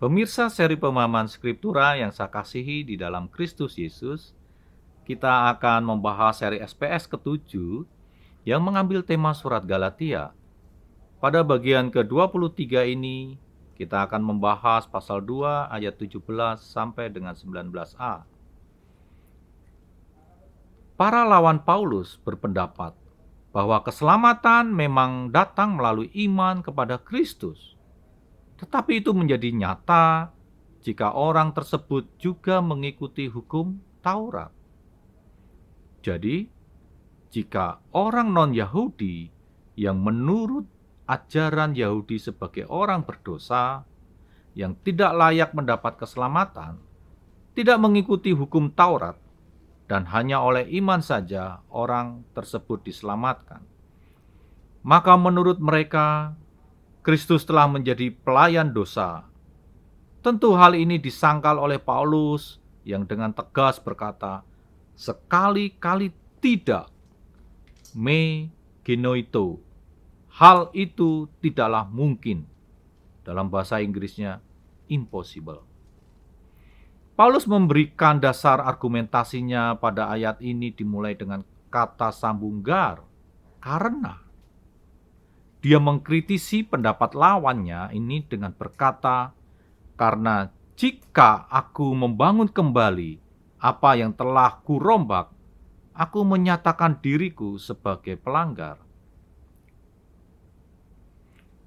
Pemirsa seri pemahaman Skriptura yang saya kasihi di dalam Kristus Yesus, kita akan membahas seri SPS ke-7 yang mengambil tema surat Galatia. Pada bagian ke-23 ini, kita akan membahas pasal 2 ayat 17 sampai dengan 19a. Para lawan Paulus berpendapat bahwa keselamatan memang datang melalui iman kepada Kristus. Tetapi itu menjadi nyata jika orang tersebut juga mengikuti hukum Taurat. Jadi, jika orang non-Yahudi yang menurut ajaran Yahudi sebagai orang berdosa, yang tidak layak mendapat keselamatan, tidak mengikuti hukum Taurat, dan hanya oleh iman saja orang tersebut diselamatkan, maka menurut mereka, Kristus telah menjadi pelayan dosa. Tentu hal ini disangkal oleh Paulus yang dengan tegas berkata, sekali-kali tidak, me genoito. Hal itu tidaklah mungkin. Dalam bahasa Inggrisnya, impossible. Paulus memberikan dasar argumentasinya pada ayat ini dimulai dengan kata sambung gar, karena. Dia mengkritisi pendapat lawannya ini dengan berkata, karena jika aku membangun kembali apa yang telah kurombak, aku menyatakan diriku sebagai pelanggar.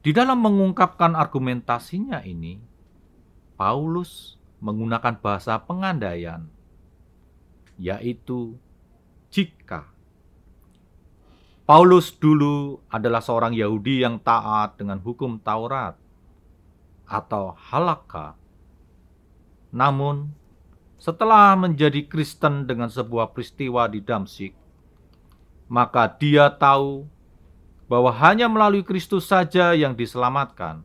Di dalam mengungkapkan argumentasinya ini, Paulus menggunakan bahasa pengandaian, yaitu jika. Paulus dulu adalah seorang Yahudi yang taat dengan hukum Taurat atau halakha. Namun, setelah menjadi Kristen dengan sebuah peristiwa di Damsyik, maka dia tahu bahwa hanya melalui Kristus saja yang diselamatkan.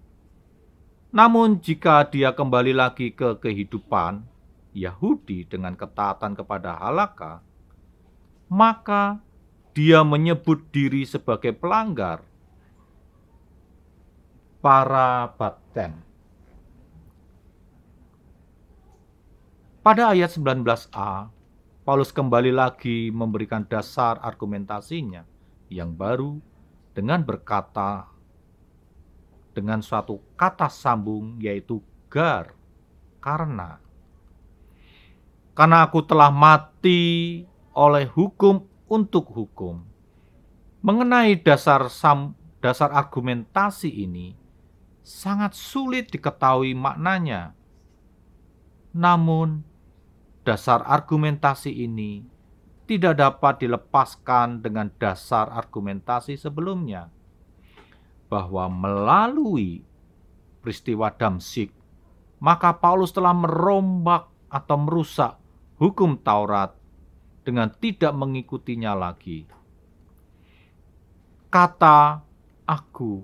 Namun, jika dia kembali lagi ke kehidupan Yahudi dengan ketaatan kepada halakha, maka dia menyebut diri sebagai pelanggar parabapten. Pada ayat 19a, Paulus kembali lagi memberikan dasar argumentasinya yang baru dengan berkata dengan suatu kata sambung, yaitu gar, karena aku telah mati oleh hukum untuk hukum. Mengenai dasar argumentasi ini sangat sulit diketahui maknanya. Namun, dasar argumentasi ini tidak dapat dilepaskan dengan dasar argumentasi sebelumnya, bahwa melalui peristiwa Damsyik, maka Paulus telah merombak atau merusak hukum Taurat dengan tidak mengikutinya lagi. Kata aku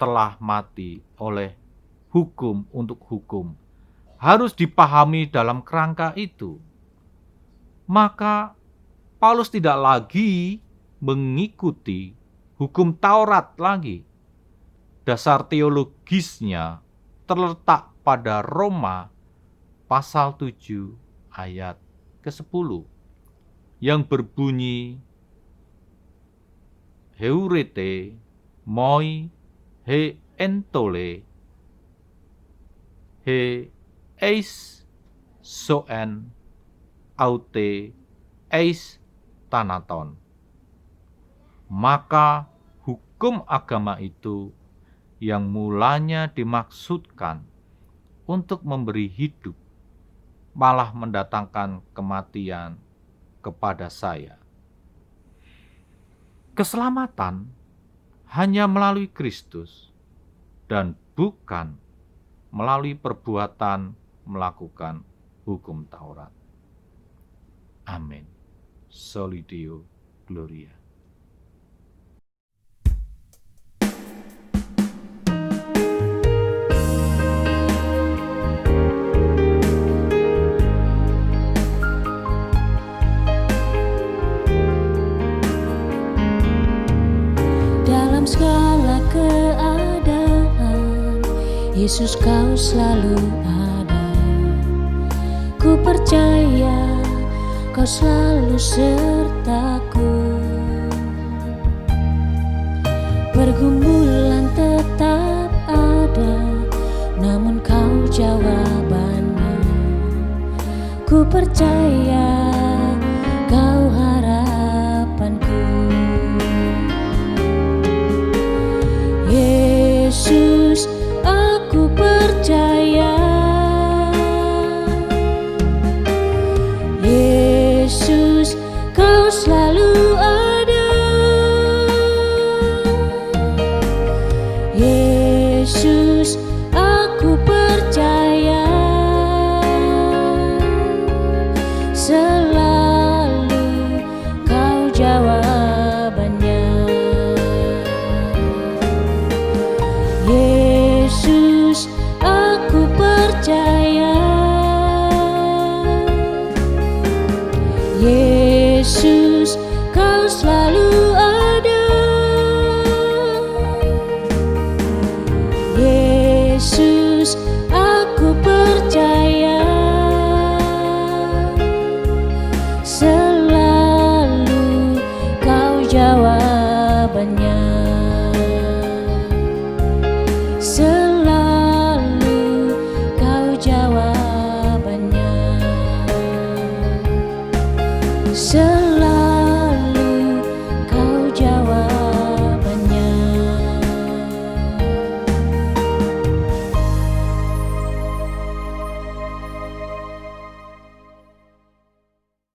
telah mati oleh hukum untuk hukum harus dipahami dalam kerangka itu. Maka Paulus tidak lagi mengikuti hukum Taurat lagi. Dasar teologisnya terletak pada Roma pasal 7 ayat ke-10. Yang berbunyi, heurete moi he entole he eis soen aute eis thanaton. Maka hukum agama itu yang mulanya dimaksudkan untuk memberi hidup, malah mendatangkan kematian kepada saya. Keselamatan hanya melalui Kristus dan bukan melalui perbuatan melakukan hukum Taurat. Amin. Soli Deo Gloria. Dalam segala keadaan Yesus, kau selalu ada. Ku percaya kau selalu sertaku. Pergumulan tetap ada, namun kau jawabannya. Ku percaya kau harapanku. Yesus, aku percaya. Yesus, kau selalu ada. Yesus, aku percaya. Selalu kau jawabannya. Yesus, aku percaya. Yesus, kau selalu ada. Yesus, aku percaya. Selalu kau jawabannya. Selalu kau jawabannya. Selalu